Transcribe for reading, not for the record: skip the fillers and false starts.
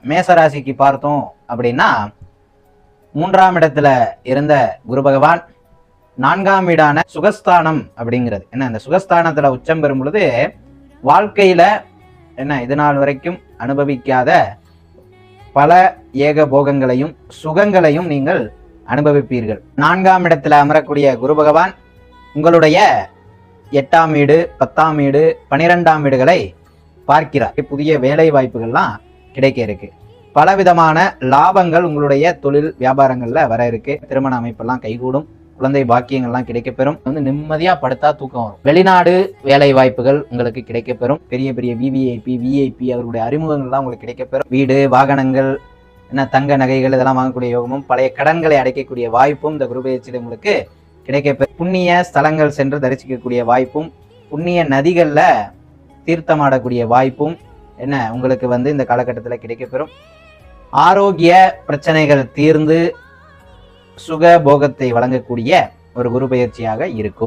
மேசராசிக்கு பார்த்தோம் அப்படின்னா 3ஆம் இடத்துல இருந்த குரு பகவான் 4ஆம் வீடான சுகஸ்தானம் அப்படிங்கிறது என்ன, இந்த சுகஸ்தானத்துல உச்சம் பெறும் பொழுது வாழ்க்கையில என்ன இது நாள் வரைக்கும் அனுபவிக்காத பல ஏக போகங்களையும் சுகங்களையும் நீங்கள் அனுபவிப்பீர்கள். 4ஆம் இடத்துல அமரக்கூடிய குரு பகவான் உங்களுடைய 8ஆம் வீடு, 10ஆம் வீடு, 12ஆம் வீடுகளை பார்க்கிறார். புதிய வேலை வாய்ப்புகள்லாம் கிடைக்க இருக்கு. பலவிதமான லாபங்கள் உங்களுடைய தொழில் வியாபாரங்கள்ல வர இருக்கு. திருமண அமைப்பெல்லாம் கைகூடும். குழந்தை பாக்கியங்கள்லாம் கிடைக்கப்பெறும். நிம்மதியா படுத்தா தூக்கம் வரும். வெளிநாடு வேலை வாய்ப்புகள் உங்களுக்கு கிடைக்கப்பெறும். பெரிய பெரிய விஐபி அவர்களுடைய அறிமுகங்கள்லாம் உங்களுக்கு கிடைக்கப்பெறும். வீடு, வாகனங்கள், என்ன தங்க நகைகள் இதெல்லாம் வாங்கக்கூடிய யோகமும் பழைய கடன்களை அடைக்கக்கூடிய வாய்ப்பும் இந்த குரு பெயர்ச்சியில் உங்களுக்கு கிடைக்கப்பெறும். புண்ணிய ஸ்தலங்கள் சென்று தரிசிக்கக்கூடிய வாய்ப்பும், புண்ணிய நதிகள்ல தீர்த்தமாடக்கூடிய வாய்ப்பும் என்ன உங்களுக்கு இந்த காலகட்டத்தில் கிடைக்கப்பெறும். ஆரோக்கிய பிரச்சனைகள் தீர்ந்து சுக போகத்தை வழங்கக்கூடிய ஒரு குரு பெயர்ச்சியாக இருக்கும்.